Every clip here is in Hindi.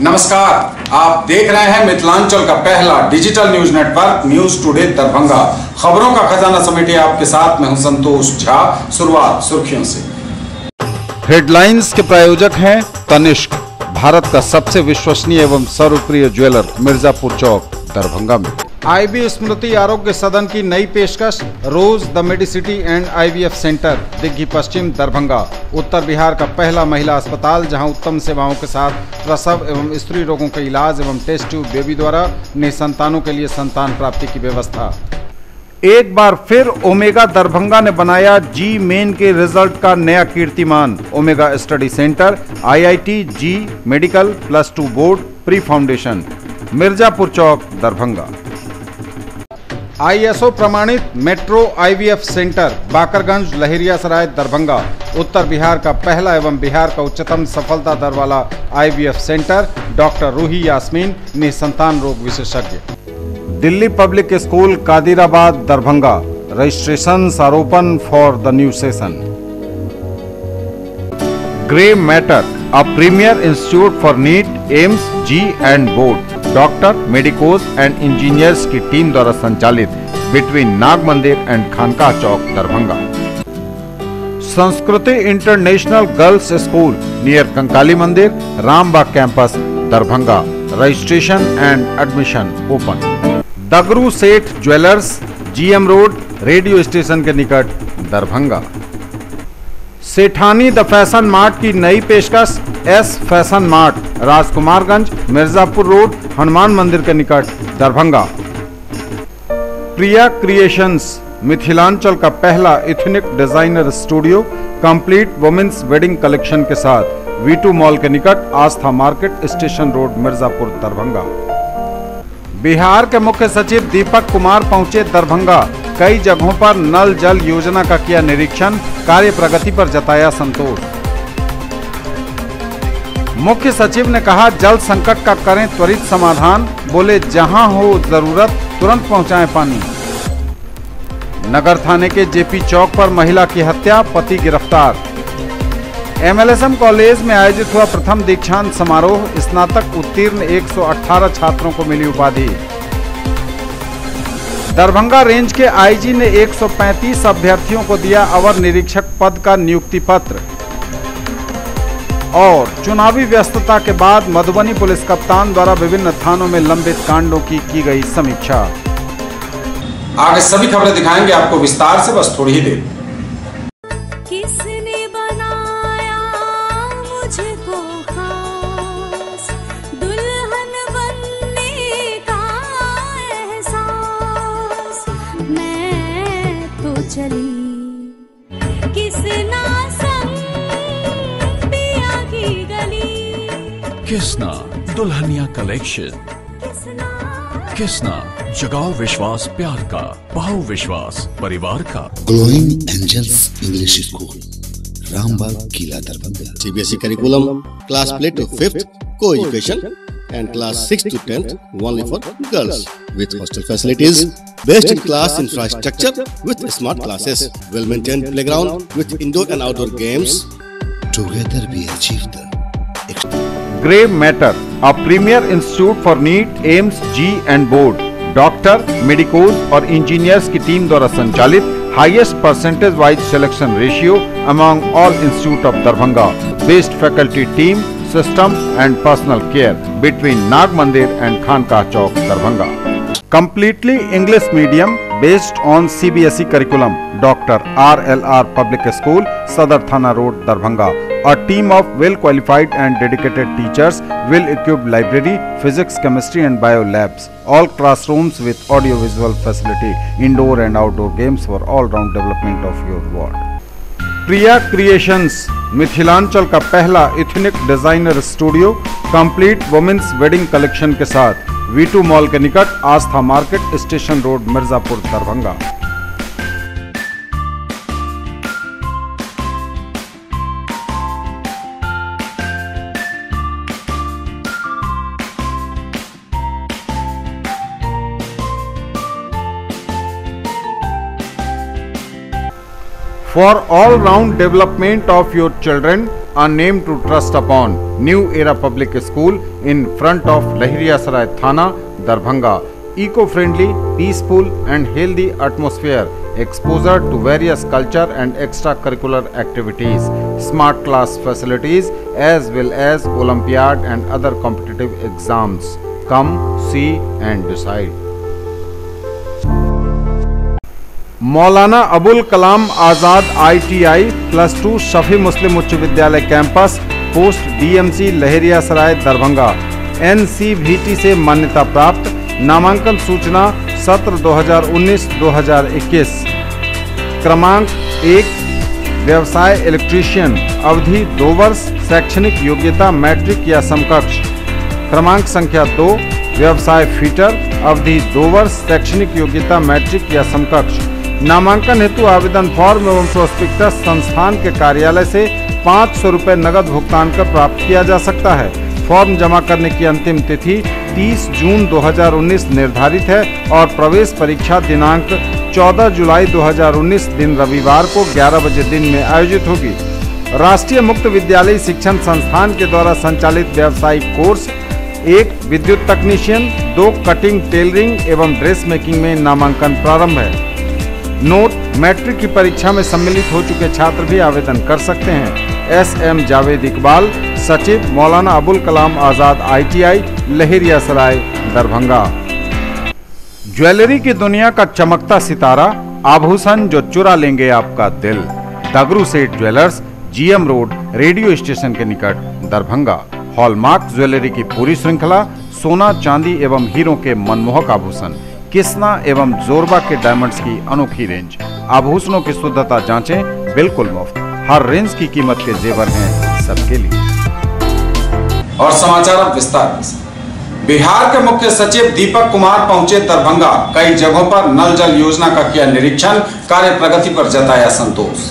नमस्कार, आप देख रहे हैं मिथिलांचल का पहला digital news network news today Darbhanga. खबरों का खजाना समेटे आपके साथ मैं हूं संतोष झा। शुरुआत सुर्खियों से। हेडलाइंस के प्रायोजक हैं तनिष्क, भारत का सबसे विश्वसनीय एवं सर्वप्रिय ज्वेलर, मिर्जापुर चौक दरभंगा में। आईबी स्मृति आरोग्य सदन की नई पेशकश, rose the medicity and IVF centre, Digghi Paschim Darbhanga. उत्तर बिहार का पहला महिला अस्पताल जहां उत्तम सेवाओं के साथ प्रसव एवं स्त्री रोगों के इलाज एवं टेस्ट ट्यूब बेबी द्वारा निसंतानों के लिए संतान प्राप्ति की व्यवस्था। एक बार फिर ओमेगा दरभंगा ने बनाया जी मेन के रिजल्ट का नया कीर्तिमान। Omega study centre, IIT JEE medical +2 board, pre foundation, Mirzapur Chowk Darbhanga. ISO प्रमाणित metro IVF centre, Bakarganj, Laheriasarai, Darbhanga. उत्तर बिहार का पहला एवं बिहार का उच्चतम सफलता दर वाला IVF centre. Doctor Ruhi Yasmin, निसंतान रोग विशेषज्ञ। Delhi public school, Kadirabad, Darbhanga. Registration open for the new session. Grey matter, a premier institute for NEET, AIIMS, JEE and board, doctor, medicos and engineers की टीम द्वारा संचालित between Nag Mandir and Khanqah Chowk Darbhanga. Sanskriti international girls school near Kankali Mandir, Rambagh campus, Darbhanga. Registration and admission open. Dagru Seth jewellers, GM road, radio station के निकट, Darbhanga. Sethani the fashion mart की नई पेशकश, S fashion mart, Rajkumarganj, Mirzapur road, Hanuman Mandir के निकट, दरभंगा। प्रिया क्रिएशंस, मिथिलांचल का पहला ethnic designer studio, complete women's wedding collection के साथ, V2 मॉल के निकट, Aastha market, station road, Mirzapur, Darbhanga. Bihar के मुख्य सचिव दीपक कुमार पहुंचे दरभंगा। कई जगहों पर नल जल योजना का किया निरीक्षण, कार्य प्रगति पर जताया संतोष। मुख्य सचिव ने कहा, जल संकट का करें त्वरित समाधान। बोले, जहां हो जरूरत तुरंत पहुंचाएं पानी। नगर थाने के जेपी चौक पर महिला की हत्या, पति गिरफ्तार। MLSM कॉलेज में आयोजित हुआ प्रथम दीक्षांत समारोह, स्नातक उत्तीर्ण 118 छात्रों को मिली उपाधि। दरभंगा रेंज के आईजी ने 135 अभ्यर्थियों को दिया अवर निरीक्षक पद का नियुक्ति पत्र। और चुनावी व्यस्तता के बाद मधुबनी पुलिस कप्तान द्वारा विभिन्न थानों में लंबित कांडों की गई समीक्षा। आगे सभी खबरें दिखाएंगे आपको विस्तार से, बस थोड़ी ही देर। किसने बनाया मुझको खास, दुल्हन बनने का एहसास, मैं तो चली किसना संग पिया की गली। किसना दुल्हनिया कलेक्शन। किसना जगाओ विश्वास प्यार का, पाओ विश्वास परिवार का। Glowing angels English school, Rambagh, Qila, Darbhanga. CBSE curriculum, class play to 5th, co-education, and class 6 to 10th only for girls, with hostel facilities, best in class infrastructure with smart classes, well maintained playground with indoor and outdoor games. Together we achieve the grey matter, a premier institute for NEET, AIIMS, JEE and board, doctor, medicos और इंजीनियर्स की टीम द्वारा संचालित highest percentage wise selection ratio among all institute of Darbhanga, best faculty team, system and personal care between Nag Mandir and Khanqah Chowk Darbhanga. Completely English medium based on CBSE curriculum, doctor RLR public school, Sadar Thana road, Darbhanga. A team of well-qualified and dedicated teachers, well-equipped library, physics, chemistry and bio labs. All classrooms with audio-visual facility, indoor and outdoor games for all-round development of your ward. Priya creations, Mithilanchal का पहला ethnic designer studio, complete women's wedding collection के साथ, V2 मॉल के निकट, Aastha market, station road, Mirzapur, Darbhanga. For all-round development of your children, a name to trust upon. New Era Public School in front of Lahiriya Saray Thana, Darbhanga. Eco-friendly, peaceful and healthy atmosphere. Exposure to various culture and extracurricular activities. Smart class facilities as well as Olympiad and other competitive exams. Come, see and decide. Maulana Abul Kalam Azad ITI +2 Shafi मुस्लिम उच्च विद्यालय कैंपस पोस्ट DMC लहरिया सराय दरभंगा NCVT से मान्यता प्राप्त। नामांकन सूचना सत्र 2019-2021। क्रमांक 1 व्यवसाय इलेक्ट्रीशियन, अवधि 2 वर्ष, शैक्षणिक योग्यता मैट्रिक या समकक्ष। क्रमांक संख्या 2 व्यवसाय फिटर, अवधि 2 वर्ष, शैक्षणिक योग्यता मैट्रिक या समकक्ष। नामांकन हेतु आवेदन फॉर्म एवं प्रोस्पेक्टस संस्थान के कार्यालय से 500 रुपये नगद भुगतान कर प्राप्त किया जा सकता है। फॉर्म जमा करने की अंतिम तिथि 30 जून 2019 निर्धारित है और प्रवेश परीक्षा दिनांक 14 जुलाई 2019 दिन रविवार को 11 बजे दिन में आयोजित होगी। राष्ट्रीय मुक्त विद्यालय शिक्षण संस्थान के द्वारा संचालित व्यावसायिक कोर्स 1 विद्युत तकनीशियन, 2 कटिंग टेलरिंग एवं ड्रेस मेकिंग में नामांकन प्रारंभ है। नोट, मैट्रिक की परीक्षा में सम्मिलित हो चुके छात्र भी आवेदन कर सकते हैं। SM जावेद इकबाल, सचिव मौलाना अबुल कलाम आज़ाद ITI लहरिया सराय दरभंगा। ज्वेलरी की दुनिया का चमकता सितारा, आभूषण जो चुरा लेंगे आपका दिल। दगरू Seth jewellers, GM road, radio station के निकट, दरभंगा। हॉलमार्क ज्वेलरी की पूरी श्रृंखला, सोना चांदी एवं हीरों के मनमोहक आभूषण, किस्ना एवं जोरबा के डायमंड्स की अनोखी रेंज। आभूषणों की शुद्धता जांचें, बिल्कुल मुफ्त। हर रेंज की कीमत के जेवर हैं सबके लिए। और समाचार अब विस्तार से। बिहार के मुख्य सचिव दीपक कुमार पहुंचे दरभंगा। कई जगहों पर नल जल योजना का किया निरीक्षण, कार्य प्रगति पर जताया संतोष।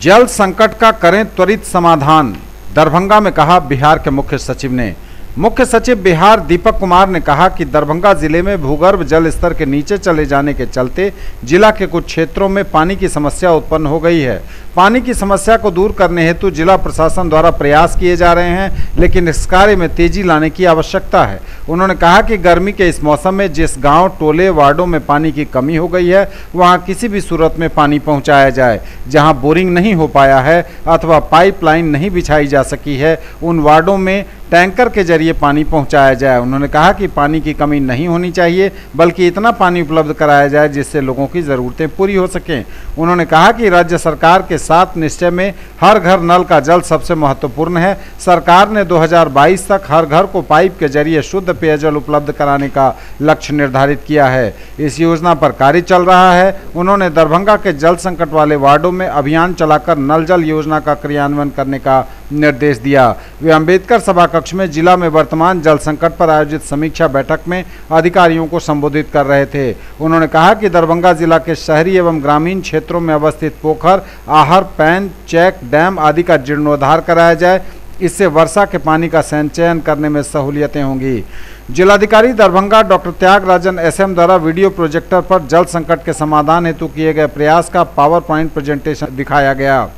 जल संकट का करें त्वरित समाधान, दरभंगा में कहा बिहार के मुख्य सचिव ने। मुख्य सचिव बिहार दीपक कुमार ने कहा कि दरभंगा जिले में भूगर्भ जल स्तर के नीचे चले जाने के चलते जिला के कुछ क्षेत्रों में पानी की समस्या उत्पन्न हो गई है। पानी की समस्या को दूर करने हेतु जिला प्रशासन द्वारा प्रयास किए जा रहे हैं, लेकिन इस कार्य में तेजी लाने की आवश्यकता है। उन्होंने कहा कि गर्मी के इस मौसम में जिस गांव, टोले, वार्डों में पानी की कमी हो गई है, वहां किसी भी सूरत में पानी पहुंचाया जाए। जहां बोरिंग नहीं हो पाया है अथवा पाइपलाइन नहीं बिछाई जा सकी है, उन वार्डों में टैंकर के जरिए पानी पहुंचाया जाए। उन्होंने कहा कि पानी की कमी नहीं होनी चाहिए, बल्कि इतना पानी उपलब्ध कराया जाए जिससे लोगों की ज़रूरतें पूरी हो सकें। उन्होंने कहा कि राज्य सरकार के 7 निश्चय में हर घर नल का जल सबसे महत्वपूर्ण है। सरकार ने 2022 तक हर घर को पाइप के जरिए शुद्ध पेयजल उपलब्ध कराने का लक्ष्य निर्धारित किया है। इस योजना पर कार्य चल रहा है। उन्होंने दरभंगा के जल संकट वाले वार्डों में अभियान चलाकर नल जल योजना का क्रियान्वयन करने का निर्देश दिया। वे अंबेडकर सभा कक्ष में जिला में वर्तमान जल संकट पर आयोजित समीक्षा बैठक में अधिकारियों को संबोधित कर रहे थे। उन्होंने कहा कि दरभंगा जिला के शहरी एवं ग्रामीण क्षेत्रों में अवस्थित पोखर, आहर, पैन, चेक डैम आदि का जीर्णोद्धार कराया जाए। इससे वर्षा के पानी का संचयन करने में सहूलियतें होंगी। जिलाधिकारी दरभंगा डॉक्टर त्यागराजन SM द्वारा वीडियो प्रोजेक्टर पर जल संकट के समाधान हेतु किए गए प्रयास का पावर पॉइंट प्रेजेंटेशन दिखाया गया।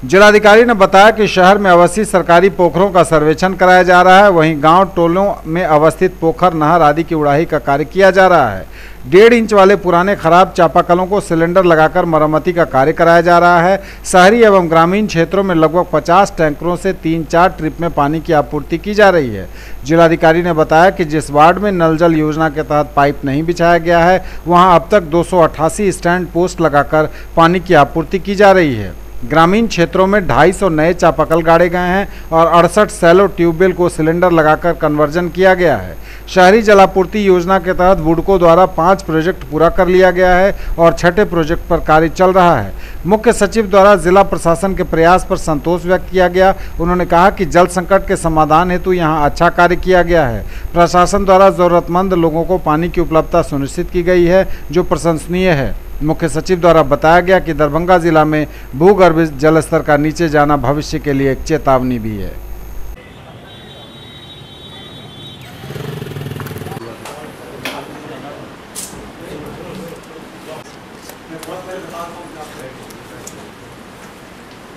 जिलाधिकारी ने बताया कि शहर में अवस्थित सरकारी पोखरों का सर्वेक्षण कराया जा रहा है, वहीं गांव टोलों में अवस्थित पोखर, नहर आदि की उड़ाही का कार्य किया जा रहा है। 1.5 इंच वाले पुराने खराब चापाकलों को सिलेंडर लगाकर मरम्मती का कार्य कराया जा रहा है। शहरी एवं ग्रामीण क्षेत्रों में लगभग 50 टैंकरों से 3-4 ट्रिप में पानी की आपूर्ति की जा रही है। जिलाधिकारी ने बताया कि जिस वार्ड में नल जल योजना के तहत पाइप नहीं बिछाया गया है, वहां अब तक 288 स्टैंड पोस्ट लगाकर पानी की आपूर्ति की जा रही है। ग्रामीण क्षेत्रों में 250 नए चापाकल गाड़े गए हैं और 68 सैलो ट्यूबवेल को सिलेंडर लगाकर कन्वर्जन किया गया है। शहरी जलापूर्ति योजना के तहत बुडको द्वारा 5 प्रोजेक्ट पूरा कर लिया गया है और 6ठे प्रोजेक्ट पर कार्य चल रहा है। मुख्य सचिव द्वारा जिला प्रशासन के प्रयास पर संतोष व्यक्त किया गया। उन्होंने कहा कि जल संकट के समाधान हेतु यहाँ अच्छा कार्य किया गया है। प्रशासन द्वारा जरूरतमंद लोगों को पानी की उपलब्धता सुनिश्चित की गई है, जो प्रशंसनीय है। मुख्य सचिव द्वारा बताया गया कि दरभंगा जिला में भूगर्भ जल स्तर का नीचे जाना भविष्य के लिए एक चेतावनी भी है।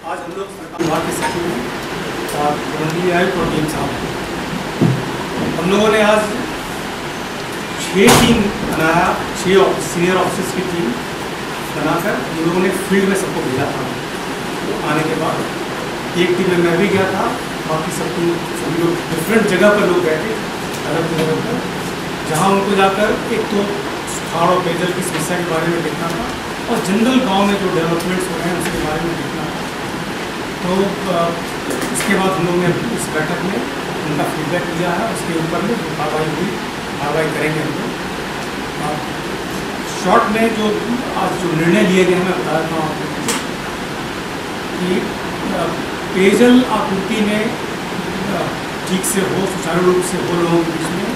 आज हम लोग सरकार विभाग के सचिव हैं और प्रबंधकीय आयुक्त और डीएम साहब हैं। हम लोगों ने आज 6 टीम बनाया, 6 सीनियर ऑफिसर्स की टीम बनाकर हम लोगों ने फील्ड में सबको भेजा था। आने के बाद एक टीम में मैं भी गया था, बाकी सभी लोग डिफरेंट जगह पर लोग गए थे, अलग जगह पर, जहाँ उनको जाकर एक तो सुखाड़ और पेयजल की समस्या के बारे में देखना था और जनरल गांव में जो डेवलपमेंट्स हो रहे हैं उसके बारे में देखना था। तो इसके बाद हम लोग ने इस बैठक में उनका फीडबैक लिया है, उसके ऊपर में जो कार्रवाई हुई कार्रवाई करेंगे हम लोग। शॉर्ट में जो आज जो निर्णय लिए गए हैं मैं बता देता हूँ आपको कि पेयजल आपूर्ति में ठीक से हो, सुचारू रूप से हो लोगों के बीच में,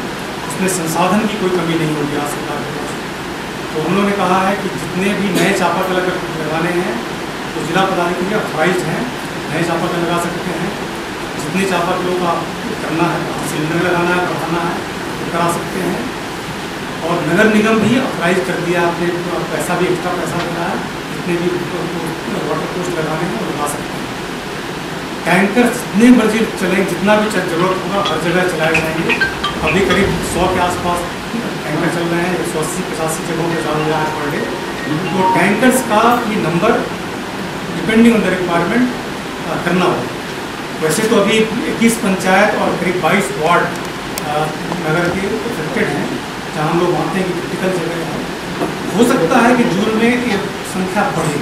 उसमें संसाधन की कोई कमी नहीं होगी आज सरकार के पास। तो हम लोगों ने कहा है कि जितने भी नए चापाकल अगर लगाने हैं तो जिला पदाधिकारी ऑथराइज्ड हैं, नए चापाकल लगा सकते हैं। जितने चापाकलों का करना है, सिलेंडर लगाना है, बढ़ाना है, तो करा सकते हैं। और नगर निगम भी ऑथराइज कर दिया, आपने पैसा भी एक्स्ट्रा पैसा दिया है, जितने भी वाटर पोस्ट लगाने हैं वो लगा सकते हैं। टैंकर जितने मर्जी चलें, जितना भी जरूरत होगा हर जगह चलाए जाएंगे। अभी करीब 100 के आसपास टैंकर चल रहे हैं, 180-85 जगहों पर चालू हुआ है पर डे। तो टैंकर्स का ये number depending on the requirement करना होगा। वैसे तो अभी 21 पंचायत और करीब 22 वार्ड नगर के अफेक्टेड हैं, जहाँ हम लोग मानते हैं कि क्रिटिकल जगह है। हो सकता है कि जून में ये संख्या बढ़े,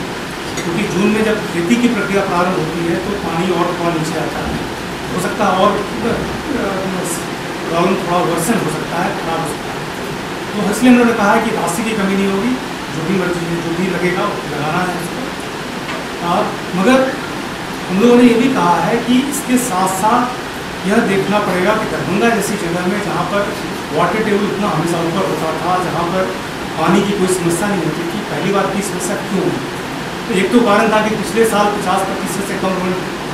क्योंकि जून में जब खेती की प्रक्रिया प्रारंभ होती है तो पानी और थोड़ा नीचे आता है। हो सकता है और प्रॉब्लम थोड़ा वर्सन हो सकता है, खराब हो सकता है। तो इसलिए उन्होंने कहा है कि राशि की कमी नहीं होगी, जो भी मर्जी है, जो भी लगेगा लगाना है इसको। मगर हम लोगों ने ये भी कहा है कि इसके साथ साथ यह देखना पड़ेगा कि दरभंगा जैसी जगह में जहाँ पर वाटर टेबल इतना हमेशा ऊपर होता था, जहाँ पर पानी की कोई समस्या नहीं होती थी, पहली बार की समस्या क्यों हुई? तो एक तो कारण था कि पिछले साल 50% से कम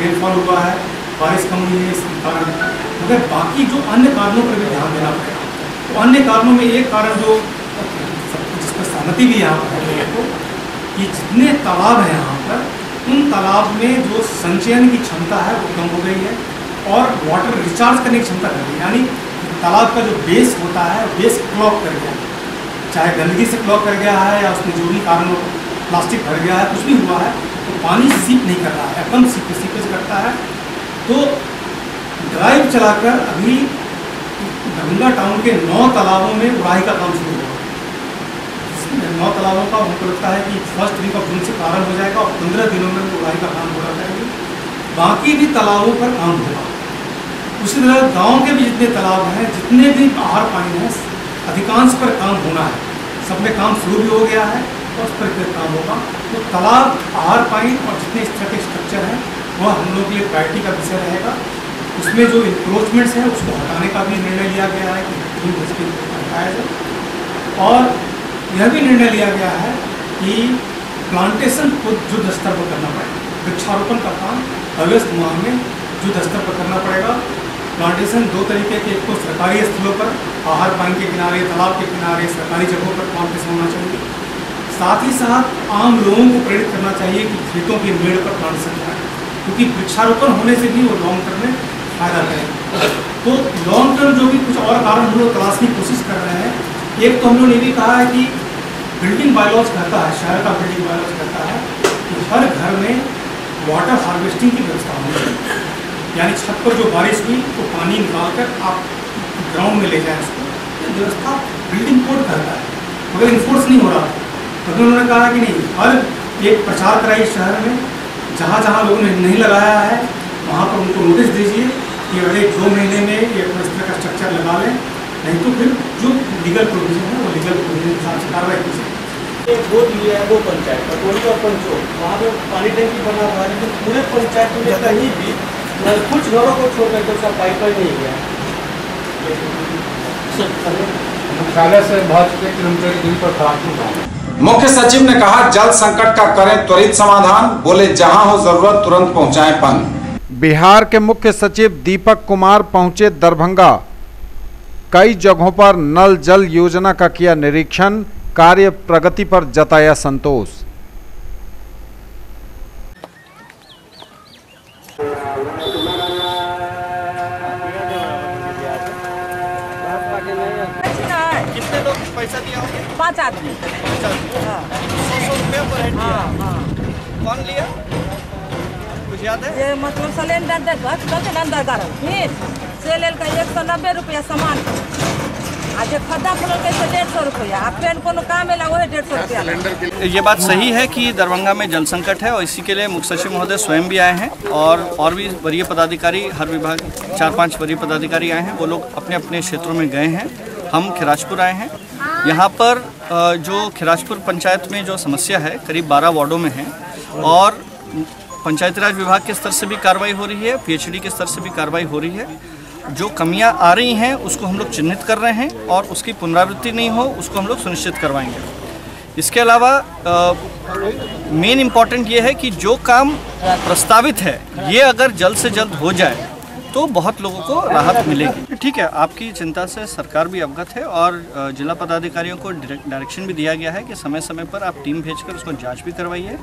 रेनफॉल हुआ है, बारिश कम हुई है, इसके कारण। मगर बाकी जो अन्य कारणों पर भी ध्यान देना पड़ेगा। तो अन्य कारणों में एक कारण जो जिस पर सहमति भी यहाँ पर है लोगों को, कि जितने तालाब हैं यहाँ पर, उन तालाब में जो संचयन की क्षमता है वो कम हो गई है और वाटर रिचार्ज करने की क्षमता कम है। यानी तालाब का जो बेस होता है, बेस क्लॉग कर गया है, चाहे गंदगी से क्लॉग कर गया है या उसमें जो भी कारणों प्लास्टिक भर गया है, कुछ भी हुआ है, तो पानी सीप नहीं कर रहा है, कम सीपेज करता है। तो ड्राइव चलाकर अभी दरभंगा टाउन के 9 तालाबों में उड़ाई का काम शुरू हुआ। 9 तालाबों का हमको लगता है कि 1 वीक ऑफ जून से प्रारंभ हो जाएगा और 15 दिनों में उड़ाई का काम पूरा करेंगे। बाकी भी तालाबों पर काम होगा। उसी तरह गांव के भी जितने तालाब हैं, जितने भी आहार पानी हैं, अधिकांश पर काम होना है। सब में काम शुरू भी हो गया है और उस पर काम होगा। तो तालाब, आहार पानी और जितने इस तरह के स्ट्रक्चर हैं वह हम लोग के लिए प्रायोरिटी का विषय रहेगा। उसमें जो इंक्रोचमेंट्स हैं उसको हटाने का भी निर्णय लिया गया है कि हटाया जाए। और यह भी निर्णय लिया गया है कि प्लांटेशन को युद्ध स्तर पर करना पड़ेगा। वृक्षारोपण का काम अगस्त माह में युद्ध स्तर पर करना पड़ेगा। प्लांटेशन 2 तरीके के, एक तो सरकारी स्थलों पर, आहार पानी के किनारे, तालाब के किनारे, सरकारी जगहों पर प्लांटेशन होना चाहिए। साथ ही साथ आम लोगों को प्रेरित करना चाहिए कि खेतों के मेड़ पर प्लांटेशन करें, क्योंकि वृक्षारोपण होने से भी वो लॉन्ग टर्म में फायदा करेंगे। तो लॉन्ग टर्म जो भी कुछ और कारण हम लोग तलाशने की कोशिश कर रहे हैं। एक तो हम लोग ने भी कहा है कि बिल्डिंग बायलॉज कहता है, शहर का बिल्डिंग बायलॉज कहता है कि हर घर में वाटर हार्वेस्टिंग की व्यवस्था होनी चाहिए। यानी छत पर जो बारिश हुई तो पानी निकाल कर आप ग्राउंड में ले जाएं उसको। ये व्यवस्था बिल्डिंग कोड करता है, मगर इन्फोर्स नहीं हो रहा। तो उन्होंने कहा कि नहीं, हर एक प्रचार कराइए शहर में, जहाँ जहाँ लोगों ने नहीं लगाया है वहाँ पर उनको नोटिस दीजिए कि अगले 2 महीने में ये इस तरह का स्ट्रक्चर लगा लें, नहीं तो फिर जो लीगल प्रोविजन है वो लीगल प्रोविजन के हिसाब से कार्रवाई की जाए। एक बोर्ड लिया है 2 पंचायत, पटोरी और पंचो, वहाँ पर पानी टैंकी बना हुआ है, लेकिन पूरे पंचायत में कहीं भी कुछ घरों को छोड़ करके उसका पाइपलाइन नहीं गया। मुख्यालय से बहुत किलोमीटर की दूरी पर ट्रांसपोर्ट। मुख्य सचिव ने कहा जल संकट का करें त्वरित समाधान, बोले जहां हो जरूरत तुरंत पहुंचाएं पन। बिहार के मुख्य सचिव दीपक कुमार पहुंचे दरभंगा। कई जगहों पर नल जल योजना का किया निरीक्षण, कार्य प्रगति पर जताया संतोष। कितने लोग पैसा दिया होंगे? 5 आदमी। 5 आदमी। 100 रुपये पर हेड दिया। कौन लिया? कुछ याद है? ये मतलब सिलेंडर दे चलते अंदर कर फिर से लेल का 190 रुपया सामान आज खड्डा खोल के 150 रुपया आप पेन कोनो काम में लगा 150 रुपया। ये बात सही है कि दरभंगा में जल संकट है और इसी के लिए मुख्य सचिव महोदय स्वयं भी आए हैं और भी वरीय पदाधिकारी, हर विभाग 4-5 वरीय पदाधिकारी आए हैं। वो लोग अपने अपने क्षेत्रों में गए हैं। हम खिराजपुर आए हैं। यहाँ पर जो खिराजपुर पंचायत में जो समस्या है करीब 12 वार्डों में है और पंचायती राज विभाग के स्तर से भी कार्रवाई हो रही है, पीएचडी के स्तर से भी कार्रवाई हो रही है। जो कमियां आ रही हैं उसको हम लोग चिन्हित कर रहे हैं और उसकी पुनरावृत्ति नहीं हो उसको हम लोग सुनिश्चित करवाएंगे। इसके अलावा मेन इम्पॉर्टेंट ये है कि जो काम प्रस्तावित है ये अगर जल्द से जल्द हो जाए तो बहुत लोगों को राहत मिलेगी। ठीक है, आपकी चिंता से सरकार भी अवगत है और जिला पदाधिकारियों को डायरेक्शन भी दिया गया है कि समय समय पर आप टीम भेजकर उसको जांच भी करवाइए।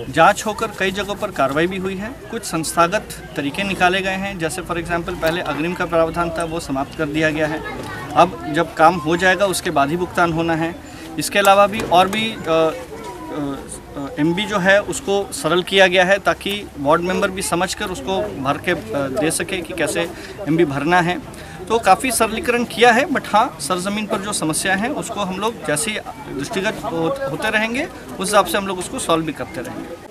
जांच होकर कई जगहों पर कार्रवाई भी हुई है। कुछ संस्थागत तरीके निकाले गए हैं, जैसे फॉर एग्जांपल पहले अग्रिम का प्रावधान था वो समाप्त कर दिया गया है। अब जब काम हो जाएगा उसके बाद ही भुगतान होना है। इसके अलावा भी और भी एमबी जो है उसको सरल किया गया है ताकि वार्ड मेंबर भी समझकर उसको भर के दे सके कि कैसे एमबी भरना है। तो काफ़ी सरलीकरण किया है, बट हाँ सरजमीन पर जो समस्या है उसको हम लोग जैसे ही दृष्टिगत होते रहेंगे उस हिसाब से हम लोग उसको सॉल्व भी करते रहेंगे।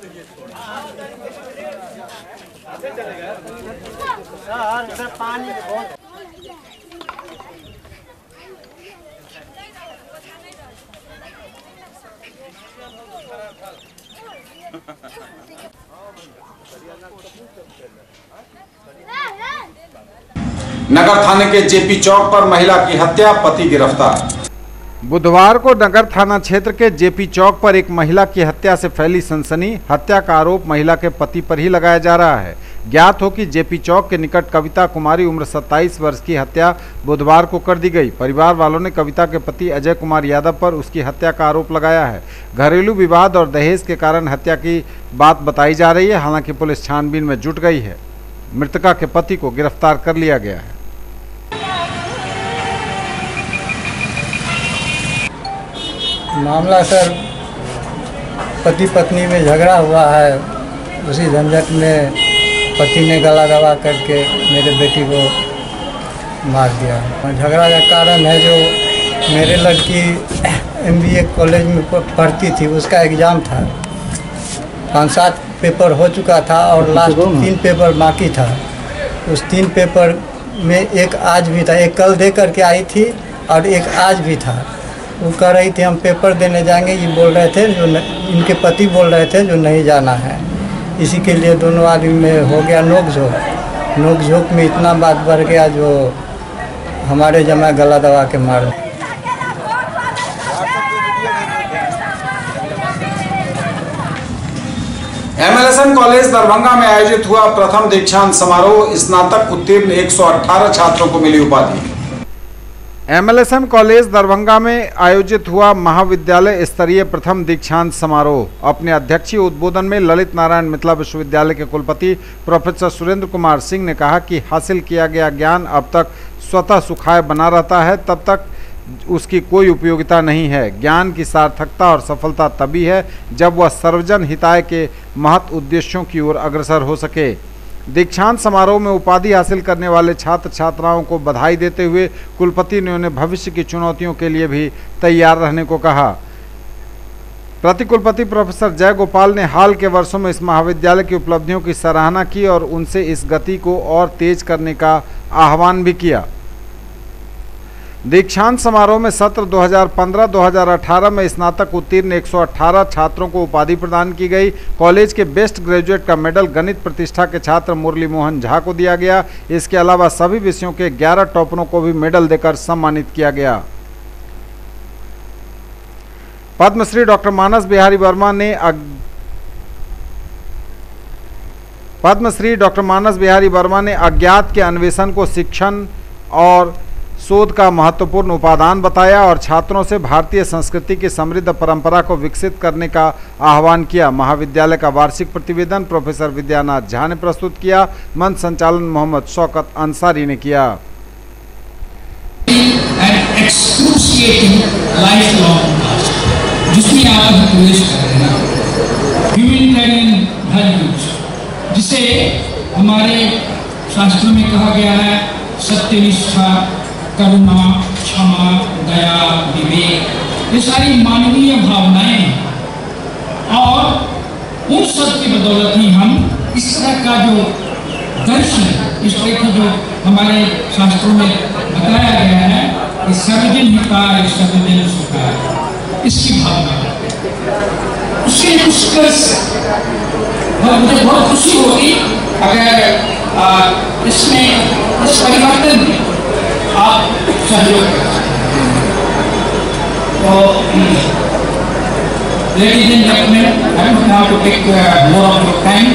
नगर थाने के जेपी चौक पर महिला की हत्या, पति गिरफ्तार। बुधवार को नगर थाना क्षेत्र के जेपी चौक पर एक महिला की हत्या से फैली सनसनी। हत्या का आरोप महिला के पति पर ही लगाया जा रहा है। ज्ञात हो कि जेपी चौक के निकट कविता कुमारी उम्र 27 वर्ष की हत्या बुधवार को कर दी गई। परिवार वालों ने कविता के पति अजय कुमार यादव पर उसकी हत्या का आरोप लगाया है। घरेलू विवाद और दहेज के कारण हत्या की बात बताई जा रही है। हालांकि पुलिस छानबीन में जुट गई है। मृतका के पति को गिरफ्तार कर लिया गया है। मामला सर पति पत्नी में झगड़ा हुआ है। उसी झंझट में पति ने गला दबा करके मेरे बेटी को मार दिया। झगड़ा का कारण है जो मेरे लड़की MBA कॉलेज में पढ़ती थी, उसका एग्ज़ाम था। 5-7 पेपर हो चुका था और लास्ट 3 पेपर बाकी था। उस 3 पेपर में एक आज भी था, एक कल दे करके आई थी और एक आज भी था। वो कह रही थी हम पेपर देने जाएंगे, ये बोल रहे थे जो इनके पति बोल रहे थे जो नहीं जाना है। इसी के लिए दोनों आदमी में हो गया नोक-झोंक। नोक-झोंक में इतना बात बढ़ गया जो हमारे जमाई गला दबा के मार। MLSN कॉलेज दरभंगा में आयोजित हुआ प्रथम दीक्षांत समारोह। स्नातक उत्तीर्ण 118 छात्रों को मिली उपाधि। MLSN कॉलेज दरभंगा में आयोजित हुआ महाविद्यालय स्तरीय प्रथम दीक्षांत समारोह। अपने अध्यक्षीय उद्बोधन में ललित नारायण मिथिला विश्वविद्यालय के कुलपति प्रोफेसर सुरेंद्र कुमार सिंह ने कहा कि हासिल किया गया ज्ञान अब तक स्वतः सुखाय बना रहता है, तब तक उसकी कोई उपयोगिता नहीं है। ज्ञान की सार्थकता और सफलता तभी है जब वह सर्वजन हिताय के महत् उद्देश्यों की ओर अग्रसर हो सके। दीक्षांत समारोह में उपाधि हासिल करने वाले छात्र छात्राओं को बधाई देते हुए कुलपति ने उन्हें भविष्य की चुनौतियों के लिए भी तैयार रहने को कहा। प्रतिकुलपति प्रोफेसर जय गोपाल ने हाल के वर्षों में इस महाविद्यालय की उपलब्धियों की सराहना की और उनसे इस गति को और तेज करने का आह्वान भी किया। दीक्षांत समारोह में सत्र 2015-2018 में स्नातक उत्तीर्ण 118 छात्रों को उपाधि प्रदान की गई। कॉलेज के बेस्ट ग्रेजुएट का मेडल गणित प्रतिष्ठा के छात्र मुरली मोहन झा को दिया गया। इसके अलावा सभी विषयों के 11 टॉपरों को भी मेडल देकर सम्मानित किया गया। पद्मश्री डॉक्टर मानस बिहारी वर्मा ने अज्ञात के अन्वेषण को शिक्षण और शोध का महत्वपूर्ण उपादान बताया और छात्रों से भारतीय संस्कृति की समृद्ध परंपरा को विकसित करने का आह्वान किया। महाविद्यालय का वार्षिक प्रतिवेदन प्रोफेसर विद्यानाथ झा ने प्रस्तुत किया। मंच संचालन मोहम्मद शौकत अंसारी ने किया। जिसमें आप प्रवेश कर रहे हैं ह्यूमैनिटेरियन वैल्यूज, जिसे हमारे शास्त्रों में कहा गया है सत्यनिष्ठा, करुणा, क्षमा, दया, विवेक, ये सारी मानवीय भावनाएं हैं और उन सब की बदौलत ही हम इस तरह का जो दर्शन, इस तरह का जो हमारे शास्त्रों में बताया गया है कि सर्वजन हिताय सर्वजन सुखाय, इसकी भावना उसके निष्कर्ष मुझे बहुत खुशी होगी अगर इसमें इस परिवर्तन में आप सहयोग करें। तो ladies and gentleman, I don't want to take more of your time.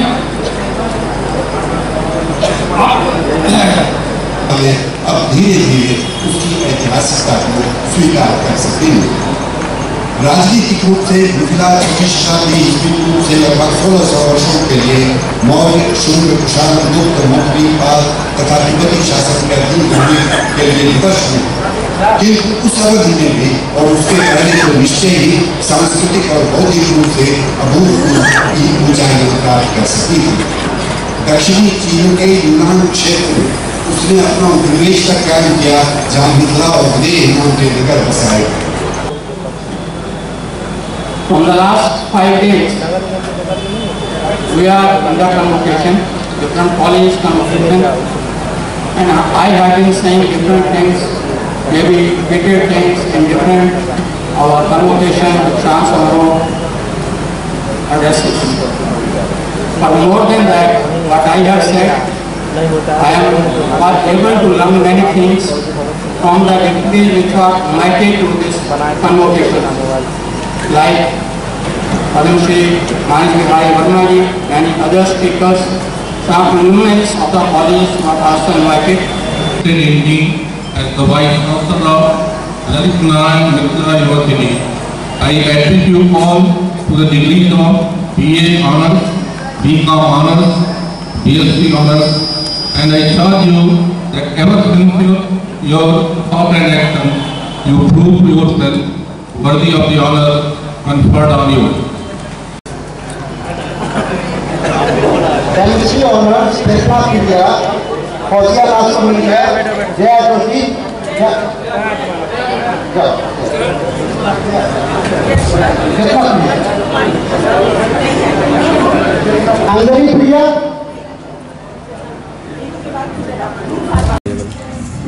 अब धीरे धीरे उसकी ऐतिहासिकता को स्वीकार कर सकते हैं। राजनीतिक रूप से मिथिला 24 शताब्दी ईस्वी पूर्व से लगभग 1600 वर्षों के लिए मौर्य, शुंग, कुषाण, गुप्त, मौर्य, पाल तथा तिब्बती शासन के अधीन होने के लिए विवश हुए, किंतु उस अवधि में भी और उसके पहले तो निश्चय ही सांस्कृतिक और बौद्धिक रूप से अभूतपूर्व ऊंचाई प्राप्त कर सकी थी। दक्षिणी चीन के यूनान क्षेत्र में उसने अपना उपनिवेश तक कायम किया, जहाँ मिथिला और विदेह नाम के नगर बसाए। From the last 5 days, we are under convocation. Different colleges convocation, and I have been saying different things, maybe bigger things in different our convocation, chance or addresses. But more than that, what I have said, I am able to learn many things from the activities which are related to this convocation. Like Padam Shri Manik Bhai Verma ji and other speakers, some luminaries of the college were also invited. Good evening, as the Vice Chancellor of Lalit Narayan Mitra University, I admit you all to the degrees of BA Honours, BCom Honours, BSc Honours, and I charge you that ever since your thought and action, you prove yourself worthy of the honor conferred on you. Delicacy honor, special India, Fauziya last minute, Jaya Joshi, Angari Priya.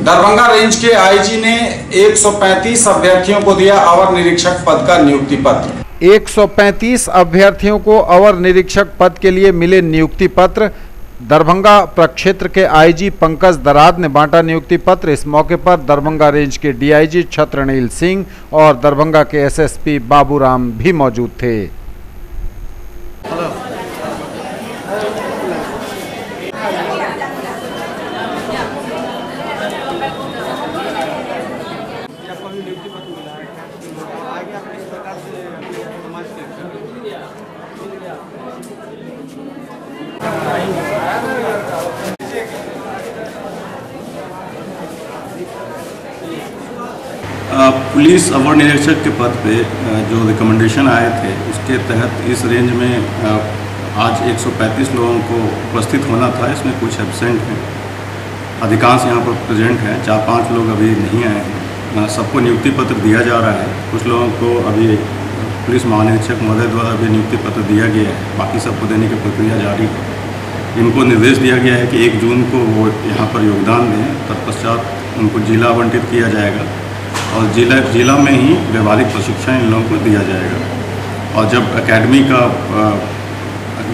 Darbhanga range के आईजी ने 135 अभ्यर्थियों को दिया अवर निरीक्षक पद का नियुक्ति पत्र। 135 अभ्यर्थियों को अवर निरीक्षक पद के लिए मिले नियुक्ति पत्र। दरभंगा प्रक्षेत्र के आईजी पंकज दराद ने बांटा नियुक्ति पत्र। इस मौके पर दरभंगा रेंज के डीआईजी छत्रनील सिंह और दरभंगा के एसएसपी बाबूराम भी मौजूद थे। पुलिस अवर निरीक्षक के पद पे जो रिकमेंडेशन आए थे उसके तहत इस रेंज में आज 135 लोगों को उपस्थित होना था। इसमें कुछ एब्सेंट हैं, अधिकांश यहाँ पर प्रेजेंट हैं, 4-5 लोग अभी नहीं आए हैं। सबको नियुक्ति पत्र दिया जा रहा है। कुछ लोगों को अभी पुलिस महानिरीक्षक महोदय द्वारा अभी नियुक्ति पत्र दिया गया है, बाकी सबको देने की प्रक्रिया जारी है। इनको निर्देश दिया गया है कि 1 जून को वो यहाँ पर योगदान दें, तत्पश्चात उनको जिला आवंटित किया जाएगा और जिला में ही व्यवहारिक प्रशिक्षण इन लोगों को दिया जाएगा। और जब एकेडमी का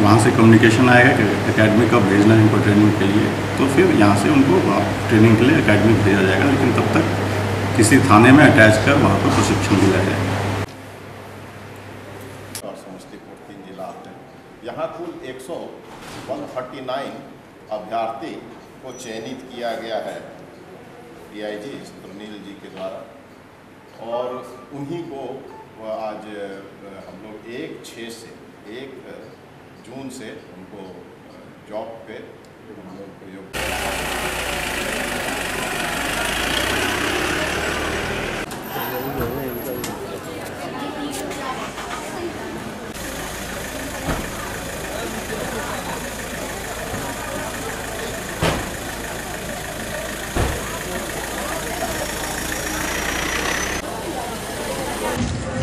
वहाँ से कम्युनिकेशन आएगा कि एकेडमी का भेजना है इनको ट्रेनिंग के लिए, तो फिर यहाँ से उनको ट्रेनिंग के लिए एकेडमी भेजा जाएगा। लेकिन तब तक किसी थाने में अटैच कर वहाँ पर प्रशिक्षण दिया जाएगा। यहाँ कुल 139 अभ्यर्थी को चयनित किया गया है। DIG सुनील जी के द्वारा, और उन्हीं को आज हम लोग 1 जून से उनको जॉब पे हम लोग प्रयोग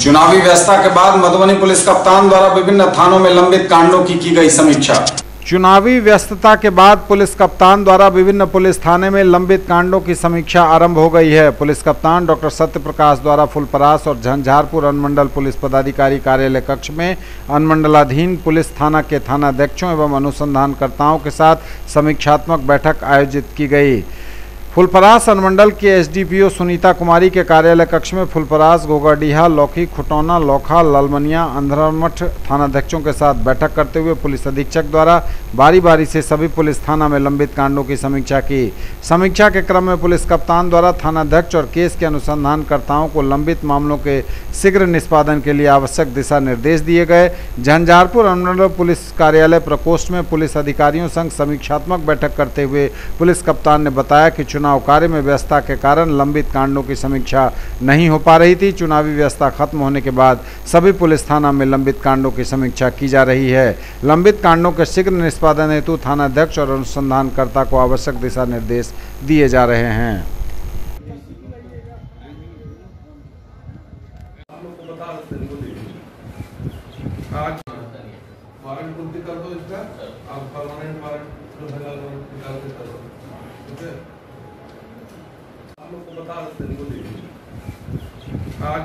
चुनावी व्यवस्था के बाद मधुबनी पुलिस कप्तान द्वारा विभिन्न थानों में लंबित कांडों की गई समीक्षा। चुनावी व्यस्तता के बाद पुलिस कप्तान द्वारा विभिन्न पुलिस थाने में लंबित कांडों की समीक्षा आरंभ हो गई है। पुलिस कप्तान डॉक्टर सत्य प्रकाश द्वारा फुलपरास और झंझारपुर अनुमंडल पुलिस पदाधिकारी कार्यालय कक्ष में अनुमंडलाधीन पुलिस थाना के थानाध्यक्षों एवं अनुसंधानकर्ताओं के साथ समीक्षात्मक बैठक आयोजित की गई। फुलपरास अनुमंडल के SDPO सुनीता कुमारी के कार्यालय कक्ष में फुलपरास, गोगाडीहा, लौकी, खुटौना, लौखा, लालमनिया, अंधरमठ थानाध्यक्षों के साथ बैठक करते हुए पुलिस अधीक्षक द्वारा बारी बारी से सभी पुलिस थाना में लंबित कांडों की समीक्षा की। समीक्षा के क्रम में पुलिस कप्तान द्वारा थानाध्यक्ष और केस के अनुसंधानकर्ताओं को लंबित मामलों के शीघ्र निष्पादन के लिए आवश्यक दिशा निर्देश दिए गए। झंझारपुर अनुमंडल पुलिस कार्यालय प्रकोष्ठ में पुलिस अधिकारियों संग समीक्षात्मक बैठक करते हुए पुलिस कप्तान ने बताया कि चुनाव कार्य में व्यस्तता के कारण लंबित कांडों की समीक्षा नहीं हो पा रही थी। चुनावी व्यवस्था खत्म होने के बाद सभी पुलिस थाना में लंबित कांडों की समीक्षा की जा रही है। लंबित कांडों के शीघ्र निष्पादन हेतु थानाध्यक्ष और अनुसंधानकर्ता को आवश्यक दिशा निर्देश दिए जा रहे हैं। आज वारंट पूर्ति कर दो इसका, आप परमानेंट वारंट निकाल के कर दो, ठीक है? आप लोग को बता देते हैं, बोलिए आज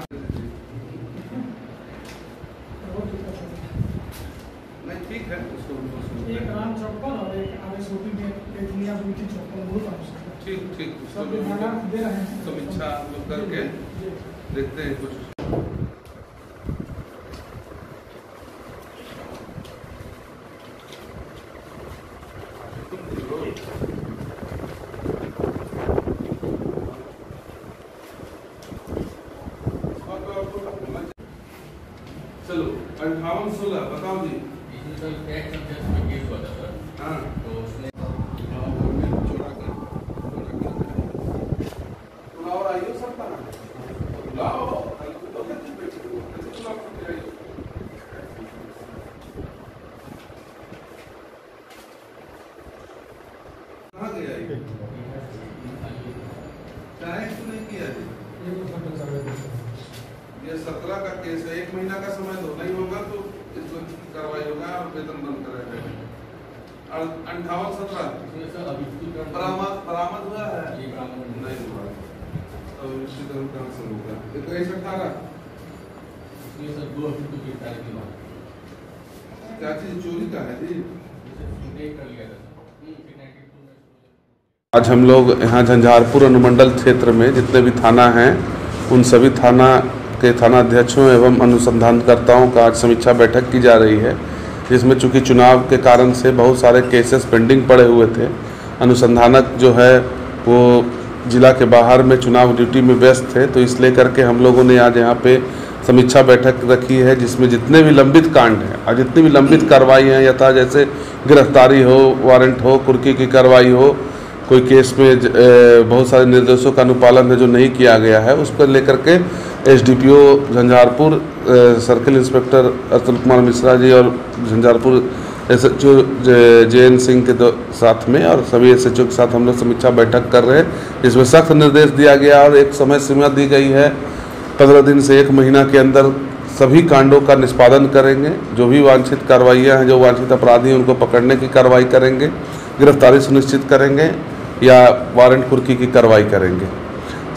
नहीं ठीक है, एक राम चप्पल और एक RSOP में एक लिया ब्यूटी चप्पल बहुत आवश्यक है। ठीक ठीक सब विभाग दे रहे हैं, समीक्षा लोग करके देखते हैं कुछ। चलो 58-16 बताओ जी। हाँ और आइए सकता ना लाओ कहाँ गया चाहे नहीं किया ये 17 का केस है, 1 महीना का समय दो, नहीं होगा तो इसमें कार्रवाई होगा और वेतन बंद कराएगा। और 58-17 बरामद हुआ है, नहीं हुआ तो इसी तरह कहाँ से होगा? ये तो 18 क्या चीज चोरी का है जी? आज हम लोग यहाँ झंझारपुर अनुमंडल क्षेत्र में जितने भी थाना हैं उन सभी थाना के थानाध्यक्षों एवं अनुसंधानकर्ताओं का आज समीक्षा बैठक की जा रही है, जिसमें चूंकि चुनाव के कारण से बहुत सारे केसेस पेंडिंग पड़े हुए थे। अनुसंधानक जो है वो जिला के बाहर में चुनाव ड्यूटी में व्यस्त थे, तो इसलिए करके हम लोगों ने आज यहाँ पे समीक्षा बैठक रखी है, जिसमें जितने भी लंबित कांड हैं और जितनी भी लंबित कार्रवाई हैं यथा जैसे गिरफ्तारी हो, वारंट हो, कुर्की की कार्रवाई हो, कोई केस में बहुत सारे निर्देशों का अनुपालन है जो नहीं किया गया है, उस पर लेकर के SDPO Jhanjharpur, circle inspector Atul Kumar Mishra ji और झंझारपुर SHO JN सिंह के साथ में और सभी SHO के साथ हम लोग समीक्षा बैठक कर रहे हैं, जिसमें सख्त निर्देश दिया गया और एक समय सीमा दी गई है 15 दिन से 1 महीना के अंदर सभी कांडों का निष्पादन करेंगे। जो भी वांछित कार्रवाइयाँ हैं, जो वांछित अपराधी हैं उनको पकड़ने की कार्रवाई करेंगे, गिरफ्तारी सुनिश्चित करेंगे या वारंट कुर्की की कार्रवाई करेंगे।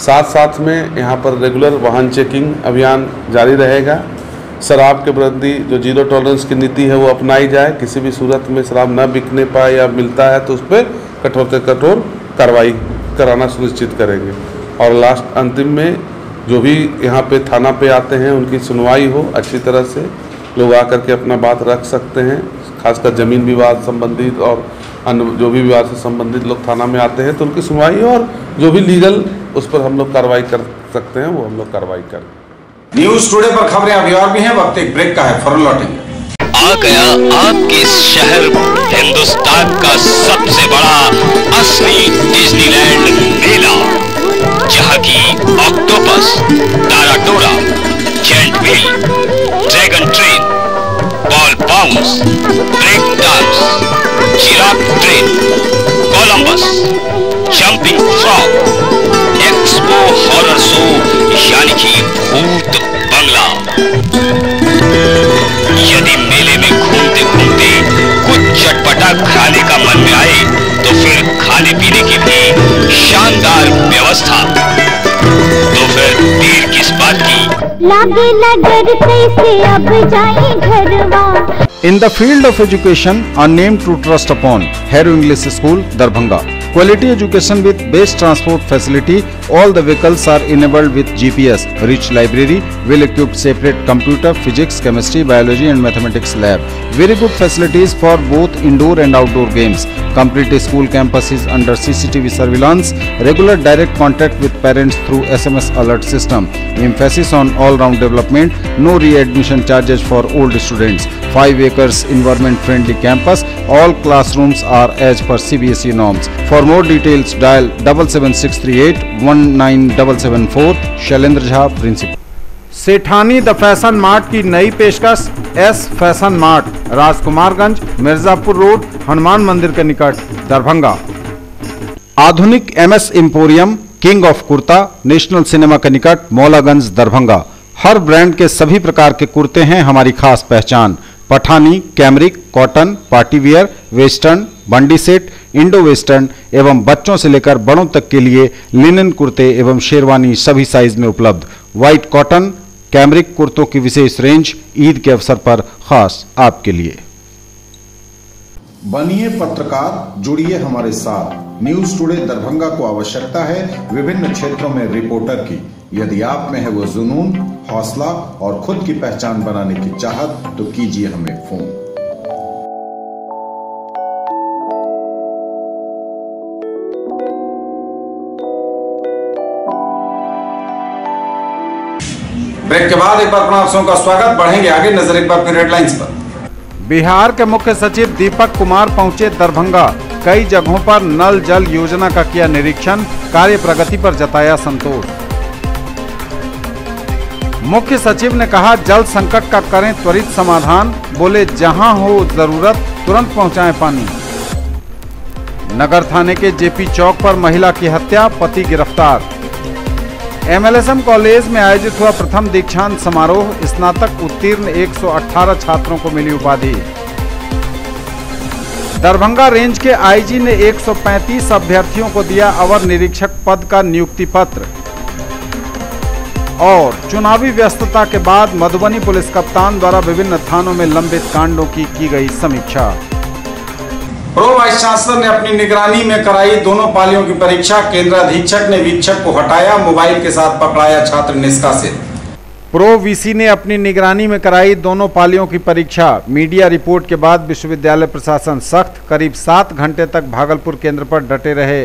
साथ साथ में यहाँ पर रेगुलर वाहन चेकिंग अभियान जारी रहेगा। शराब के प्रति जो 0 टॉलरेंस की नीति है वो अपनाई जाए, किसी भी सूरत में शराब न बिकने पाए या मिलता है तो उस पर कठोर से कठोर कार्रवाई कराना सुनिश्चित करेंगे। और लास्ट अंतिम में जो भी यहाँ पे थाना पे आते हैं उनकी सुनवाई हो अच्छी तरह से, लोग आकर के अपना बात रख सकते हैं, खासकर ज़मीन विवाद संबंधित और अन्य जो भी विवाद से संबंधित लोग थाना में आते हैं तो उनकी सुनवाई हो और जो भी लीगल उस पर हम लोग कार्रवाई कर सकते हैं, वो हम लोग कार्रवाई करें। न्यूज टुडे पर खबरें अभी और भी हैं, वक्त एक ब्रेक का है, फौरन लौटेंगे। आ गया आपके शहर हिंदुस्तान का सबसे बड़ा असली डिज्नीलैंड मेला, जहां की ऑक्टोपस, टाराटोरा, giant wheel, dragon train, ball bounce, break dance, giraffe train, Columbus, jumping frog, expo horror show यानी कि भूत बंगला। यदि मेले में घूमते घूमते कुछ चटपटा खाने का मन में आए तो फिर खाने पीने की भी शानदार व्यवस्था। तो फिर देर किस बात की, लागे नगर कैसे अब जाए घरवा। In the field of education, a name to trust upon, Hero English School, Darbhanga. Quality education with best transport facility. All the vehicles are enabled with GPS. Rich library, well-equipped separate computer, physics, chemistry, biology and mathematics lab. Very good facilities for both indoor and outdoor games. Complete school campus is under CCTV surveillance. Regular direct contact with parents through SMS alert system. Emphasis on all-round development. No re-admission charges for old students. 5 acres environment-friendly campus. All classrooms are as per CBSE norms. For more details, dial 77638 19774. Shailendra Jha, principal. Sethani the fashion mart की नई पेशकश, S fashion mart, Rajkumarganj, Mirzapur road, Hanuman Mandir के निकट, दरभंगा। आधुनिक MS emporium, king of kurta, national cinema के निकट, मौलागंज, दरभंगा। हर ब्रांड के सभी प्रकार के कुर्ते हैं हमारी खास पहचान। Pathani, cambric, cotton, party wear, western, bandi set, Indo western एवं बच्चों से लेकर बड़ों तक के लिए लिनन कुर्ते एवं शेरवानी सभी साइज में उपलब्ध। व्हाइट कॉटन, कैमरिक कुर्तों की विशेष रेंज ईद के अवसर पर खास आपके लिए। बनिए पत्रकार, जुड़िए हमारे साथ। न्यूज टुडे दरभंगा को आवश्यकता है विभिन्न क्षेत्रों में रिपोर्टर की। यदि आप में है वो जुनून, हौसला और खुद की पहचान बनाने की चाहत तो कीजिए हमें फोन। ब्रेक के बाद एक बार पुनः आप सबों का स्वागत। बढ़ेंगे आगे, नजर एक बार फिर हेडलाइंस पर। बिहार के मुख्य सचिव दीपक कुमार पहुंचे दरभंगा। कई जगहों पर नल जल योजना का किया निरीक्षण, कार्य प्रगति पर जताया संतोष। मुख्य सचिव ने कहा जल संकट का करें त्वरित समाधान, बोले जहां हो जरूरत तुरंत पहुंचाएं पानी। नगर थाने के जेपी चौक पर महिला की हत्या, पति गिरफ्तार। MLSM कॉलेज में आयोजित हुआ प्रथम दीक्षांत समारोह, स्नातक उत्तीर्ण 118 छात्रों को मिली उपाधि। दरभंगा रेंज के आईजी ने 135 अभ्यर्थियों को दिया अवर निरीक्षक पद का नियुक्ति पत्र। और चुनावी व्यस्तता के बाद मधुबनी पुलिस कप्तान द्वारा विभिन्न थानों में लंबित कांडों की गई समीक्षा। प्रो वाइस चांसलर ने अपनी निगरानी में कराई दोनों पालियों की परीक्षा। केंद्र अधीक्षक ने वीक्षक को हटाया, मोबाइल के साथ पकड़ाया छात्र निष्कासित। प्रो वीसी ने अपनी निगरानी में कराई दोनों पालियों की परीक्षा। मीडिया रिपोर्ट के बाद विश्वविद्यालय प्रशासन सख्त, करीब 7 घंटे तक भागलपुर केंद्र पर डटे रहे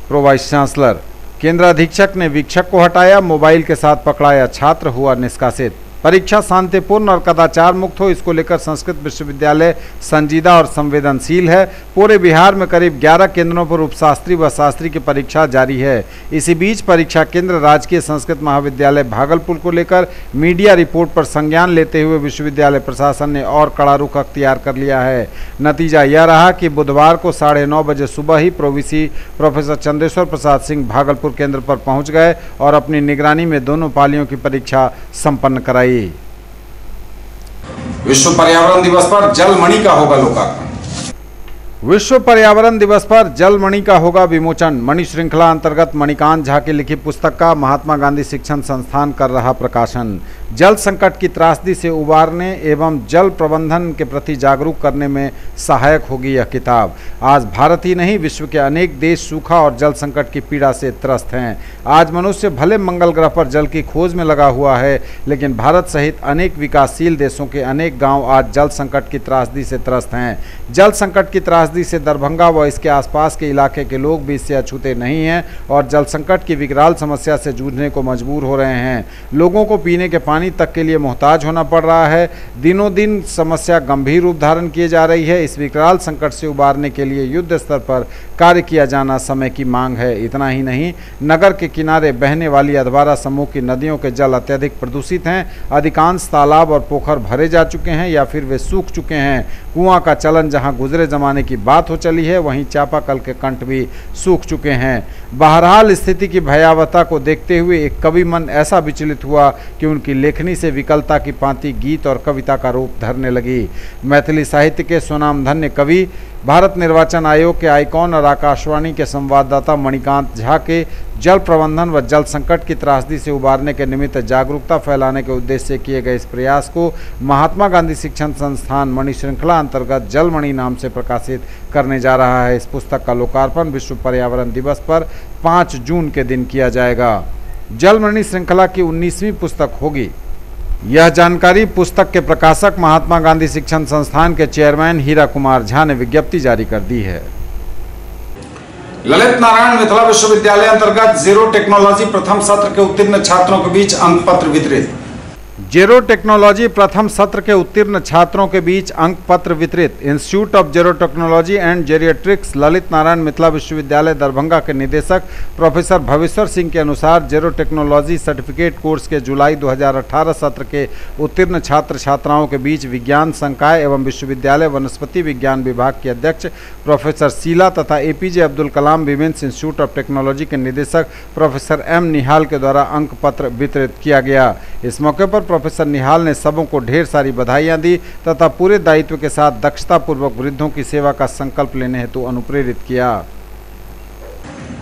प्रो वाइस चांसलर। केंद्र अधीक्षक ने वीक्षक को हटाया, मोबाइल के साथ पकड़ाया छात्र, हुआ निष्कासित। परीक्षा शांतिपूर्ण और कदाचार मुक्त हो, इसको लेकर संस्कृत विश्वविद्यालय संजीदा और संवेदनशील है। पूरे बिहार में करीब 11 केंद्रों पर उपशास्त्री व शास्त्री की परीक्षा जारी है। इसी बीच परीक्षा केंद्र राजकीय संस्कृत महाविद्यालय भागलपुर को लेकर मीडिया रिपोर्ट पर संज्ञान लेते हुए विश्वविद्यालय प्रशासन ने और कड़ा रुख अख्तियार कर लिया है। नतीजा यह रहा कि बुधवार को 9:30 बजे सुबह ही प्रोवीसी प्रोफेसर चंद्रेश्वर प्रसाद सिंह भागलपुर केंद्र पर पहुंच गए और अपनी निगरानी में दोनों पालियों की परीक्षा संपन्न कराई। विश्व पर्यावरण दिवस पर जलमणि का होगा लोकार्पण। विश्व पर्यावरण दिवस पर जलमणि का होगा विमोचन। मणि श्रृंखला अंतर्गत मणिकांत झा की लिखी पुस्तक का महात्मा गांधी शिक्षण संस्थान कर रहा प्रकाशन। जल संकट की त्रासदी से उबारने एवं जल प्रबंधन के प्रति जागरूक करने में सहायक होगी यह किताब। आज भारत ही नहीं, विश्व के अनेक देश सूखा और जल संकट की पीड़ा से त्रस्त हैं। आज मनुष्य भले मंगल ग्रह पर जल की खोज में लगा हुआ है, लेकिन भारत सहित अनेक विकासशील देशों के अनेक गांव आज जल संकट की त्रासदी से त्रस्त हैं। जल संकट की त्रासदी से दरभंगा व इसके आसपास के इलाके के लोग भी इससे अछूते नहीं हैं और जल संकट की विकराल समस्या से जूझने को मजबूर हो रहे हैं। लोगों को पीने के पानी तक के लिए मोहताज होना पड़ रहा है। दिनों दिन समस्या गंभीर रूप धारण किए जा रही है। इस विकराल संकट से उबारने के लिए युद्ध स्तर पर कार्य किया जाना समय की मांग है। इतना ही नहीं, नगर के किनारे बहने वाली अधवारा समूह की नदियों के जल अत्यधिक प्रदूषित हैं। अधिकांश तालाब और पोखर भरे जा चुके हैं या फिर वे सूख चुके हैं। कुआं का चलन जहां गुजरे जमाने की बात हो चली है, वहीं चापाकल के कंठ भी सूख चुके हैं। बहरहाल स्थिति की भयावहता को देखते हुए एक कवि मन ऐसा विचलित हुआ कि उनकी लेखनी से विकलता की पांति गीत और कविता का रूप धरने लगी। मैथिली साहित्य के स्वनामधन्य कवि, भारत निर्वाचन आयोग के आइकॉन और आकाशवाणी के संवाददाता मणिकांत झा के जल प्रबंधन व जल संकट की त्रासदी से उबारने के निमित्त जागरूकता फैलाने के उद्देश्य से किए गए इस प्रयास को महात्मा गांधी शिक्षण संस्थान मणि श्रृंखला अंतर्गत जलमणि नाम से प्रकाशित करने जा रहा है। इस पुस्तक का लोकार्पण विश्व पर्यावरण दिवस पर 5 जून के दिन किया जाएगा। जलमणि श्रृंखला की 19वीं पुस्तक होगी। यह जानकारी पुस्तक के प्रकाशक महात्मा गांधी शिक्षण संस्थान के चेयरमैन हीरा कुमार झा ने विज्ञप्ति जारी कर दी है। ललित नारायण मिथिला विश्वविद्यालय अंतर्गत जीरो टेक्नोलॉजी प्रथम सत्र के उत्तीर्ण छात्रों के बीच अंक पत्र वितरित। जेरो टेक्नोलॉजी प्रथम सत्र के उत्तीर्ण छात्रों के बीच अंक पत्र वितरित। Institute of gerontology and geriatrics Lalit Narayan Mithila Vishwavidyalaya Darbhanga के निदेशक प्रोफेसर भवेश्वर सिंह के अनुसार जेरो टेक्नोलॉजी सर्टिफिकेट कोर्स के जुलाई 2018 सत्र के उत्तीर्ण छात्र छात्राओं के बीच विज्ञान संकाय एवं विश्वविद्यालय वनस्पति विज्ञान विभाग की अध्यक्ष प्रोफेसर शीला तथा APJ Abdul Kalam women's institute of technology के निदेशक प्रोफेसर एम निहाल के द्वारा अंक पत्र वितरित किया गया। इस मौके पर प्रोफेसर निहाल ने सबों को ढेर सारी बधाइयां दी तथा पूरे दायित्व के साथ दक्षता पूर्वक वृद्धों की सेवा का संकल्प लेने हेतु अनुप्रेरित किया।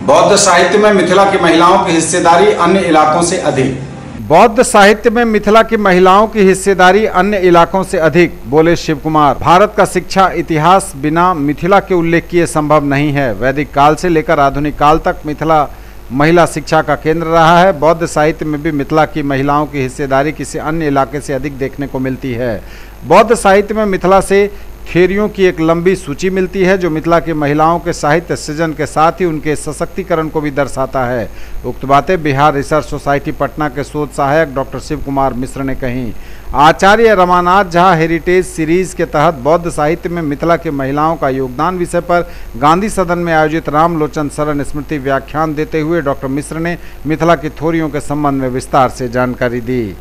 बौद्ध साहित्य में मिथिला की महिलाओं की हिस्सेदारी अन्य इलाकों से अधिक। बौद्ध साहित्य में मिथिला की महिलाओं की हिस्सेदारी अन्य इलाकों से अधिक, बोले शिव कुमार। भारत का शिक्षा इतिहास बिना मिथिला के उल्लेख किए संभव नहीं है। वैदिक काल से लेकर आधुनिक काल तक मिथिला महिला शिक्षा का केंद्र रहा है। बौद्ध साहित्य में भी मिथिला की महिलाओं की हिस्सेदारी किसी अन्य इलाके से अधिक देखने को मिलती है। बौद्ध साहित्य में मिथिला से थ्योरियों की एक लंबी सूची मिलती है जो मिथिला की महिलाओं के साहित्य सृजन के साथ ही उनके सशक्तिकरण को भी दर्शाता है। उक्त बातें बिहार रिसर्च सोसाइटी पटना के शोध सहायक डॉक्टर शिव कुमार मिश्र ने कही। आचार्य रमानाथ झा हेरिटेज सीरीज के तहत बौद्ध साहित्य में मिथिला की महिलाओं का योगदान विषय पर गांधी सदन में आयोजित रामलोचन शरण स्मृति व्याख्यान देते हुए डॉक्टर मिश्र ने मिथिला की थ्योरियों के संबंध में विस्तार से जानकारी दी।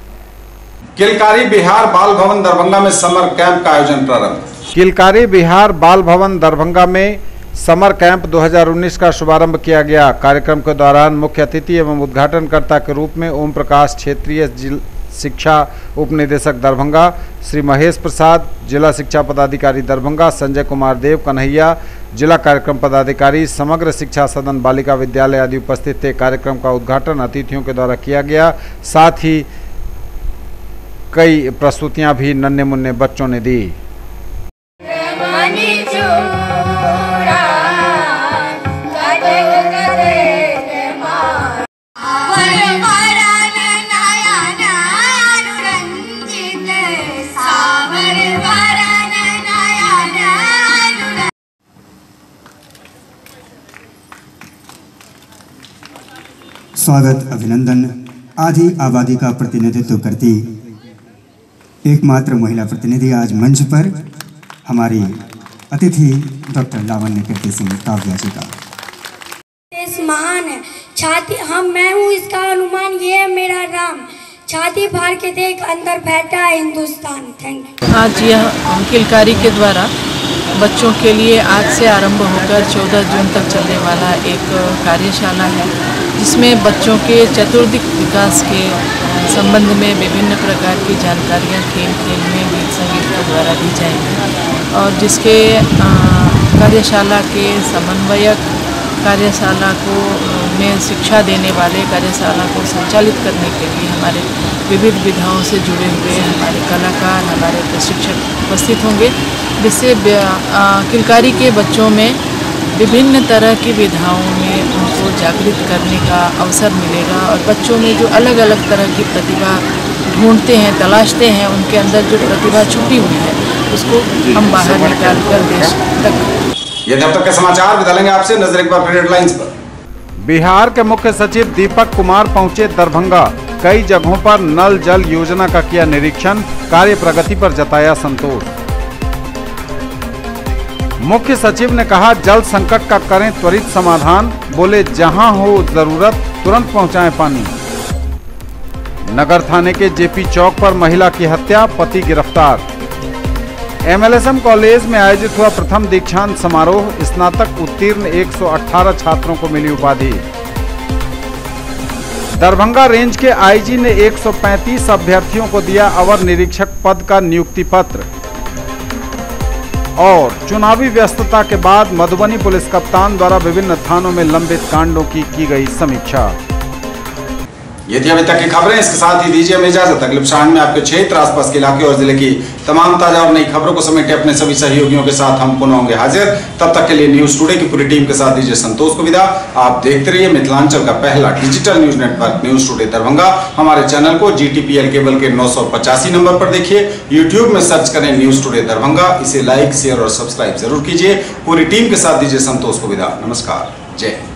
किलकारी बिहार बाल भवन दरभंगा में समर कैंप का आयोजन प्रारंभ। किलकारी बिहार बाल भवन दरभंगा में समर कैंप 2019 का शुभारंभ किया गया। कार्यक्रम के दौरान मुख्य अतिथि एवं उद्घाटनकर्ता के रूप में ओम प्रकाश क्षेत्रीय शिक्षा उप निदेशक दरभंगा, श्री महेश प्रसाद जिला शिक्षा पदाधिकारी दरभंगा, संजय कुमार देव कन्हैया जिला कार्यक्रम पदाधिकारी, समग्र शिक्षा सदन बालिका विद्यालय आदि उपस्थित थे। कार्यक्रम का उद्घाटन अतिथियों के द्वारा किया गया। साथ ही कई प्रस्तुतियां भी नन्हे मुन्ने बच्चों ने दी। स्वागत अभिनंदन। आधी आबादी का प्रतिनिधित्व करती एकमात्र महिला प्रतिनिधि आज मंच पर हमारी अतिथि डॉक्टर लावण्य कीर्ति सिंह काव्या जी का। देश महान है, छाती मैं हूँ इसका अनुमान, ये है मेरा राम, छाती फाड़ के देख अंदर बैठा है हिंदुस्तान। Thank you. आज यह किलकारी के द्वारा बच्चों के लिए आज से आरंभ होकर 14 जून तक चलने वाला एक कार्यशाला है, जिसमें बच्चों के चतुर्दिक विकास के संबंध में विभिन्न प्रकार की जानकारियाँ खेल में गीत संगीत के द्वारा दी जाएंगी और जिसके कार्यशाला के समन्वयक कार्यशाला को में शिक्षा देने वाले कार्यशाला को संचालित करने के लिए हमारे विविध विधाओं से जुड़े हुए हमारे कलाकार, हमारे प्रशिक्षक उपस्थित होंगे, जिससे किलकारी के बच्चों में विभिन्न तरह की विधाओं में उनको जागृत करने का अवसर मिलेगा और बच्चों में जो अलग अलग तरह की प्रतिभा ढूंढते हैं, तलाशते हैं, उनके अंदर जो प्रतिभा छुपी हुई है उसको हम बाहर निकाल कर देश तक। ये तब तक के समाचार बता लेंगे आपसे, नजर एक बार हेडलाइंस पर। बिहार के मुख्य सचिव दीपक कुमार पहुंचे दरभंगा, कई जगहों पर नल जल योजना का किया निरीक्षण, कार्य प्रगति पर जताया संतोष। मुख्य सचिव ने कहा जल संकट का करें त्वरित समाधान, बोले जहां हो जरूरत तुरंत पहुंचाएं पानी। नगर थाने के जेपी चौक पर महिला की हत्या, पति गिरफ्तार। MLSM कॉलेज में आयोजित हुआ प्रथम दीक्षांत समारोह, स्नातक उत्तीर्ण 118 छात्रों को मिली उपाधि। दरभंगा रेंज के आईजी ने 135 अभ्यर्थियों को दिया अवर निरीक्षक पद का नियुक्ति पत्र। और चुनावी व्यस्तता के बाद मधुबनी पुलिस कप्तान द्वारा विभिन्न थानों में लंबित कांडों की गई समीक्षा। ये थी अभी तक की खबरें, इसके साथ ही दीजिए हमें इजाजत। अगले क्षण में आपके क्षेत्र, आसपास के इलाके और जिले की तमाम ताजा और नई खबरों को समेटे अपने सभी सहयोगियों के साथ हम पुनः होंगे हाजिर। तब तक के लिए न्यूज टुडे की पूरी टीम के साथ दीजिए संतोष को विदा। आप देखते रहिए मिथिलांचल का पहला digital news network news today Darbhanga. हमारे चैनल को GTPL केबल के 985 नंबर पर देखिए, यूट्यूब में सर्च करें न्यूज टुडे दरभंगा। इसे लाइक, शेयर और सब्सक्राइब जरूर कीजिए। पूरी टीम के साथ दीजिए संतोष को विदा। नमस्कार, जय हिंद।